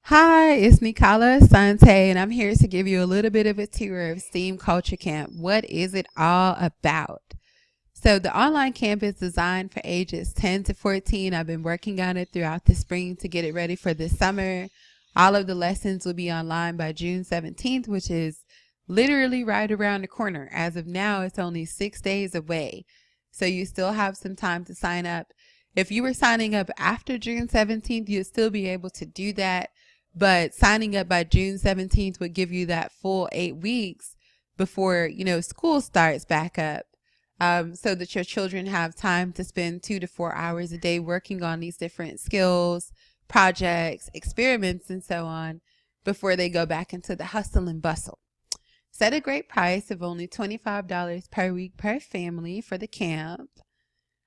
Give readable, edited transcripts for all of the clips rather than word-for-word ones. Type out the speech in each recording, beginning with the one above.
Hi, it's Nicola Sante, and I'm here to give you a little bit of a tour of STEAM Culture Camp. What is it all about? So, the online camp is designed for ages 10 to 14. I've been working on it throughout the spring to get it ready for this summer. All of the lessons will be online by June 17th, which is literally right around the corner. As of now, it's only 6 days away. So, you still have some time to sign up. If you were signing up after June 17th, you'd still be able to do that. But signing up by June 17th would give you that full 8 weeks before, school starts back up. So that your children have time to spend 2 to 4 hours a day working on these different skills, projects, experiments, and so on before they go back into the hustle and bustle. Set a great price of only $25 per week per family for the camp.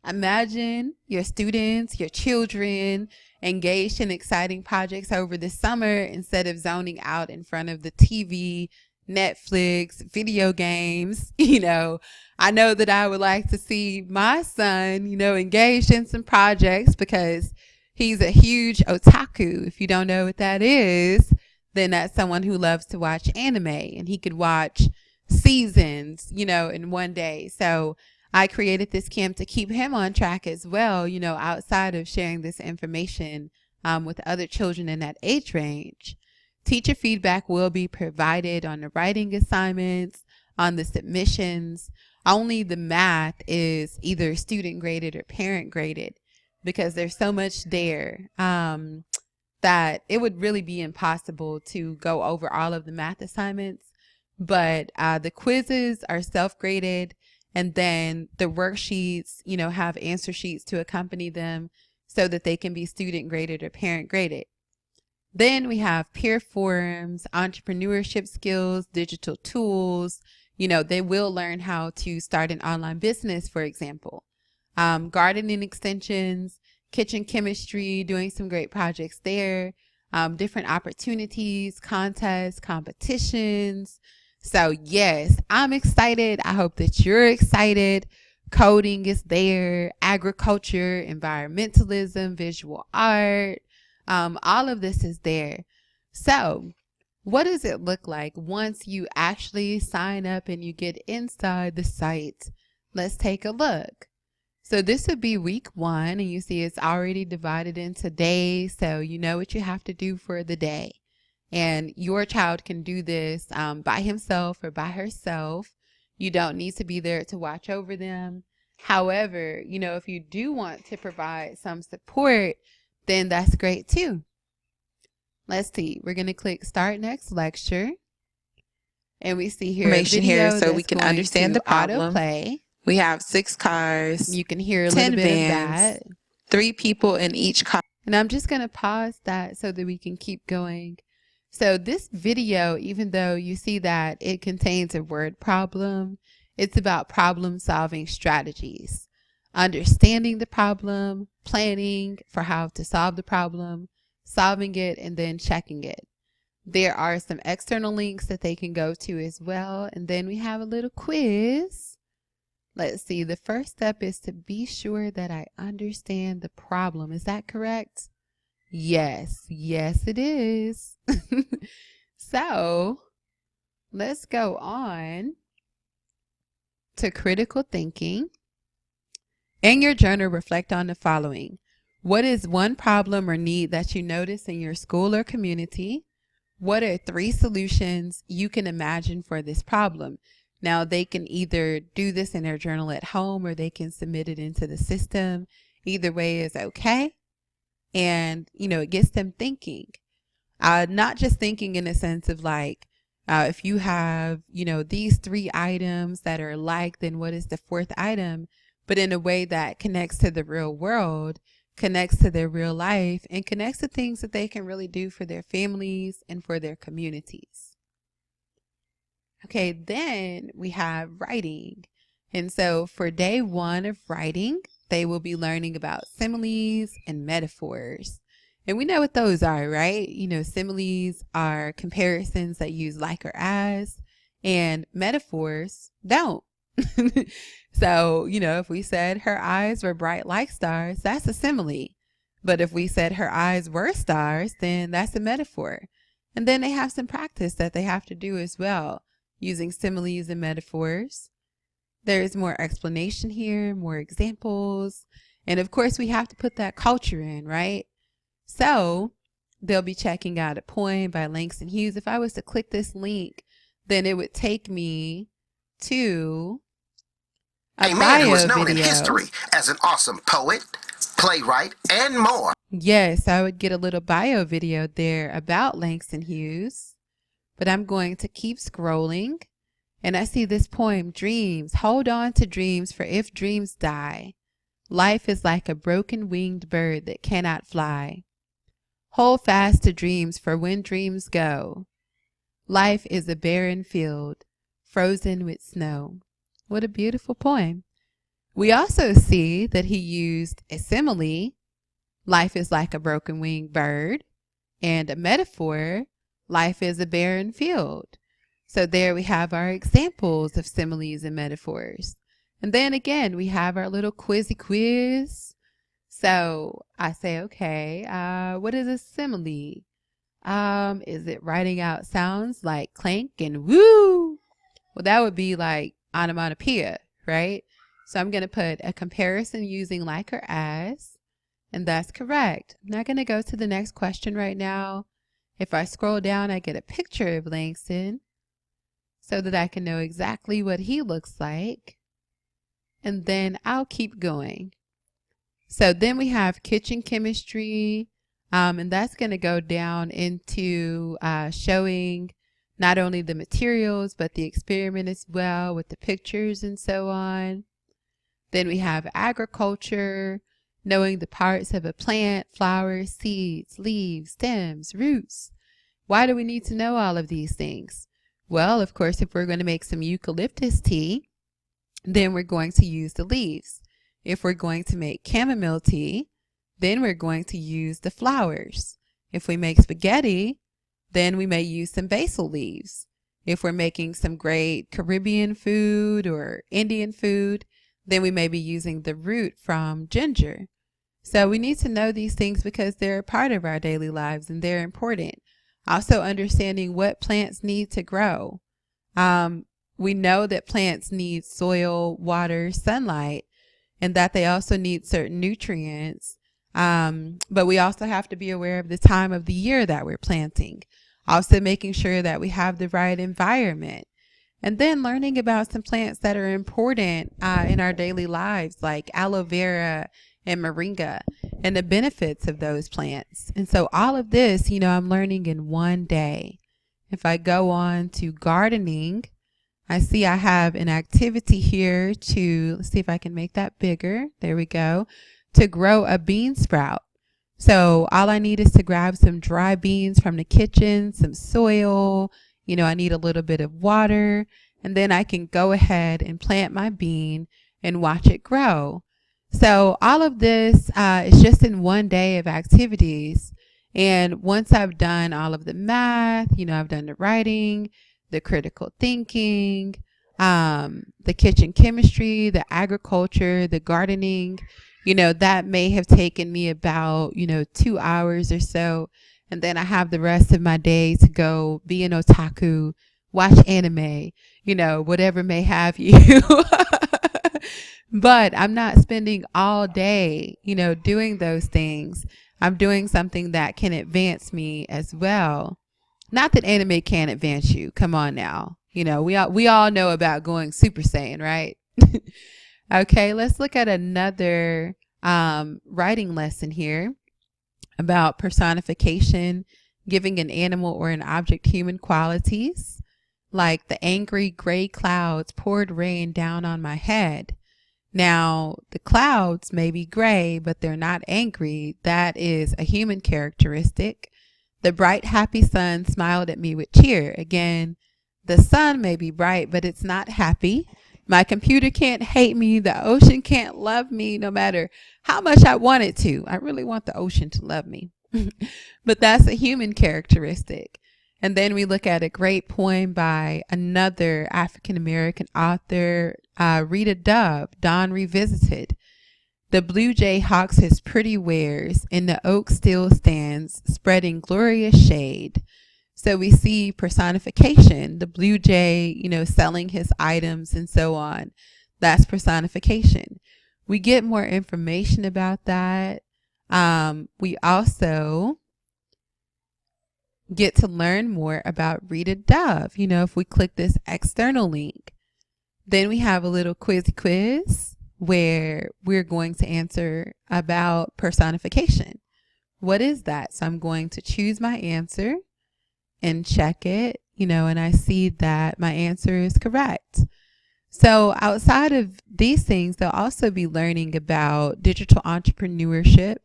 Imagine your students, your children engaged in exciting projects over the summer instead of zoning out in front of the TV, Netflix, video games. I know that I would like to see my son, engaged in some projects because he's a huge otaku. If you don't know what that is, then that's someone who loves to watch anime, and he could watch seasons, in one day. So I created this camp to keep him on track as well, outside of sharing this information with other children in that age range. Teacher feedback will be provided on the writing assignments, on the submissions. Only the math is either student graded or parent graded because there's so much there that it would really be impossible to go over all of the math assignments. But the quizzes are self-graded. And then the worksheets, have answer sheets to accompany them so that they can be student graded or parent graded. Then we have peer forums, entrepreneurship skills, digital tools. They will learn how to start an online business, for example. Gardening extensions, kitchen chemistry, doing some great projects there. Different opportunities, contests, competitions. So yes, I'm excited. I hope that you're excited. Coding is there, agriculture, environmentalism, visual art. All of this is there. So what does it look like once you actually sign up and you get inside the site? Let's take a look. So this would be week 1, and you see it's already divided into days. So you know what you have to do for the day. And your child can do this by himself or by herself. You don't need to be there to watch over them. However, if you do want to provide some support, then that's great too. Let's see. We're going to click Start Next Lecture. And we see here a Information here video so we that's can going understand the to problem. autoplay. We have 6 cars, You can hear a 10 little bit of vans, that. 3 people in each car. And I'm just going to pause that so that we can keep going. So this video, even though you see that it contains a word problem, it's about problem solving strategies, understanding the problem, planning for how to solve the problem, solving it, and then checking it. There are some external links that they can go to as well. And then we have a little quiz. Let's see. The first step is to be sure that I understand the problem. Is that correct? Yes, it is. So let's go on to critical thinking. In your journal, reflect on the following. What is one problem or need that you notice in your school or community? What are 3 solutions you can imagine for this problem? Now, they can either do this in their journal at home or they can submit it into the system. Either way is okay. And, it gets them thinking. Not just thinking in a sense of like, if you have, these 3 items that are like, then what is the 4th item? But in a way that connects to the real world, connects to their real life, and connects to things that they can really do for their families and for their communities. Okay, then we have writing. And so for day 1 of writing, they will be learning about similes and metaphors. And we know what those are, right? Similes are comparisons that use like or as, and metaphors don't. So, if we said her eyes were bright like stars, that's a simile. But if we said her eyes were stars, then that's a metaphor. And then they have some practice that they have to do as well, using similes and metaphors. There is more explanation here, more examples. And of course, we have to put that culture in, right? So they'll be checking out a poem by Langston Hughes. If I was to click this link, then it would take me to a man who is known in history as an awesome poet, playwright, and more. Yes, I would get a little bio video there about Langston Hughes, but I'm going to keep scrolling, and I see this poem, Dreams. Hold on to dreams, for if dreams die, life is like a broken winged bird that cannot fly. Hold fast to dreams, for when dreams go, life is a barren field, frozen with snow. What a beautiful poem. We also see that he used a simile, life is like a broken winged bird, and a metaphor, life is a barren field. So there we have our examples of similes and metaphors. And then again, we have our little quizzy quiz. So I say, okay, what is a simile? Is it writing out sounds like clank and woo? Well, that would be like onomatopoeia, right? So I'm going to put a comparison using like or as, and that's correct. I'm not going to go to the next question right now. If I scroll down, I get a picture of Langston so that I can know exactly what he looks like. And then I'll keep going. So then we have kitchen chemistry, and that's going to go down into showing not only the materials, but the experiment as well with the pictures and so on. Then we have agriculture, knowing the parts of a plant, flowers, seeds, leaves, stems, roots. Why do we need to know all of these things? Well, of course, if we're going to make some eucalyptus tea, then we're going to use the leaves. If we're going to make chamomile tea, then we're going to use the flowers. If we make spaghetti, then we may use some basil leaves. If we're making some great Caribbean food or Indian food, then we may be using the root from ginger. So we need to know these things because they're a part of our daily lives and they're important. Also understanding what plants need to grow. We know that plants need soil, water, sunlight, and that they also need certain nutrients. But we also have to be aware of the time of the year that we're planting. Also making sure that we have the right environment. And then learning about some plants that are important in our daily lives, like aloe vera and moringa, and the benefits of those plants. And so all of this, I'm learning in one day. If I go on to gardening, I see I have an activity here let's see if I can make that bigger. There we go. To grow a bean sprout. So all I need is to grab some dry beans from the kitchen, some soil, I need a little bit of water, and then I can go ahead and plant my bean and watch it grow. So all of this is just in one day of activities. And once I've done all of the math, I've done the writing, the critical thinking, the kitchen chemistry, the agriculture, the gardening, that may have taken me about, 2 hours or so. And then I have the rest of my day to go be an otaku, watch anime, whatever may have you. But I'm not spending all day, doing those things. I'm doing something that can advance me as well. Not that anime can't advance you. Come on now. We all know about going Super Saiyan, right? Okay, let's look at another writing lesson here about personification, giving an animal or an object human qualities, like the angry gray clouds poured rain down on my head. Now, the clouds may be gray, but they're not angry. That is a human characteristic. The bright, happy sun smiled at me with cheer. Again, the sun may be bright, but it's not happy. My computer can't hate me. The ocean can't love me no matter how much I want it to. I really want the ocean to love me. But that's a human characteristic. And then we look at a great poem by another African-American author, Rita Dove, Dawn Revisited. The blue jay hawks his pretty wares, and the oak still stands, spreading glorious shade. So we see personification, the blue jay, selling his items and so on. That's personification. We get more information about that. We also get to learn more about Rita Dove. If we click this external link, then we have a little quiz where we're going to answer about personification. What is that? So I'm going to choose my answer and check it, and I see that my answer is correct. So outside of these things, they'll also be learning about digital entrepreneurship,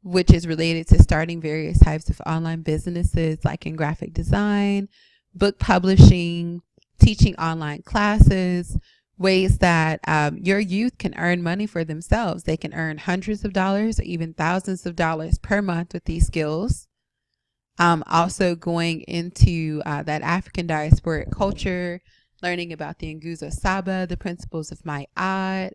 which is related to starting various types of online businesses like in graphic design, book publishing, teaching online classes, ways that your youth can earn money for themselves. They can earn hundreds of dollars or even thousands of dollars per month with these skills. Also going into that African diasporic culture, learning about the Nguzo Saba, the principles of Ma'at,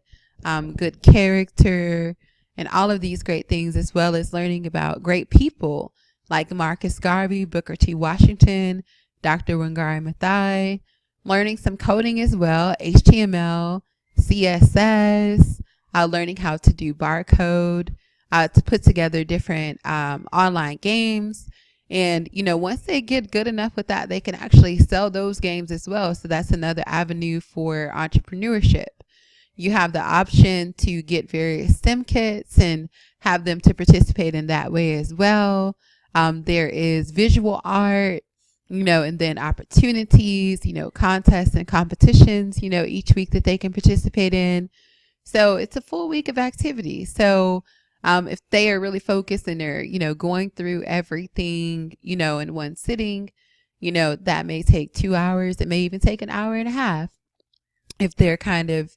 good character, and all of these great things, as well as learning about great people like Marcus Garvey, Booker T. Washington, Dr. Wangari Maathai, learning some coding as well, HTML, CSS, learning how to do barcode, to put together different online games. And, once they get good enough with that, they can actually sell those games as well. So that's another avenue for entrepreneurship. You have the option to get various STEM kits and have them to participate in that way as well. There is visual art, and then opportunities, contests and competitions, each week that they can participate in. So it's a full week of activities. So if they are really focused and they're, going through everything, in one sitting, that may take 2 hours. It may even take an hour and a half if they're kind of,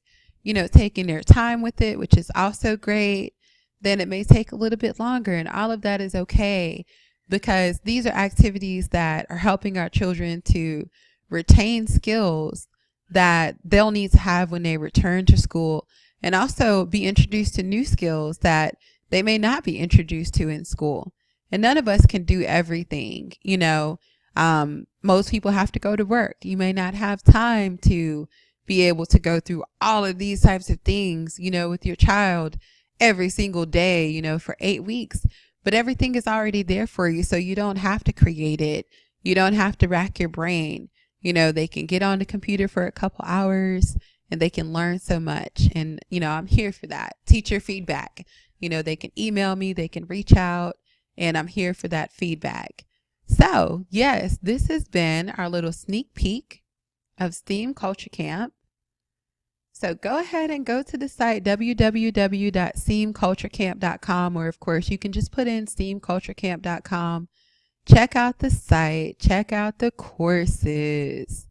taking their time with it, which is also great. Then it may take a little bit longer, and all of that is okay, because these are activities that are helping our children to retain skills that they'll need to have when they return to school, and also be introduced to new skills that they may not be introduced to in school. And none of us can do everything. Most people have to go to work. You may not have time to be able to go through all of these types of things, with your child every single day, for 8 weeks. But everything is already there for you, so you don't have to create it. You don't have to rack your brain. They can get on the computer for a couple hours and they can learn so much. And, I'm here for that. Teacher feedback. They can email me, they can reach out, and I'm here for that feedback. So, yes, this has been our little sneak peek of STEAM Culture Camp. So go ahead and go to the site www.steamculturecamp.com, or of course you can just put in steamculturecamp.com. Check out the site, check out the courses.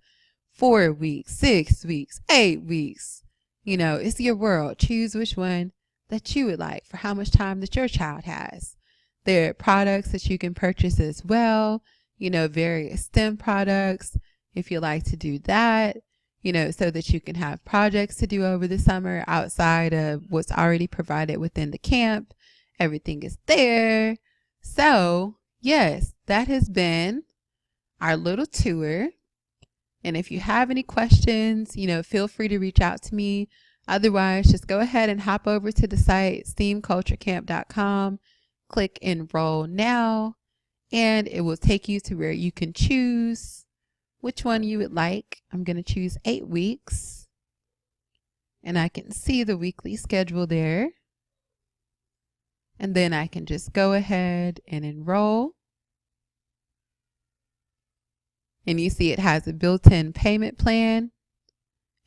4 weeks, 6 weeks, 8 weeks. It's your world. Choose which one that you would like for how much time that your child has. There are products that you can purchase as well, various STEM products if you like to do that, so that you can have projects to do over the summer outside of what's already provided within the camp. Everything is there. So, yes, that has been our little tour. And if you have any questions, feel free to reach out to me. Otherwise, just go ahead and hop over to the site, steamculturecamp.com, click enroll now, and it will take you to where you can choose which one you would like. I'm going to choose 8 weeks, and I can see the weekly schedule there. And then I can just go ahead and enroll. And you see it has a built-in payment plan.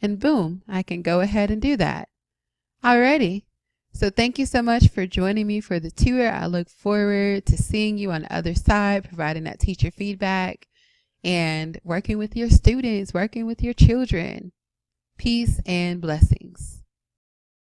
And boom, I can go ahead and do that. Alrighty. So thank you so much for joining me for the tour. I look forward to seeing you on the other side, providing that teacher feedback and working with your students, working with your children. Peace and blessings.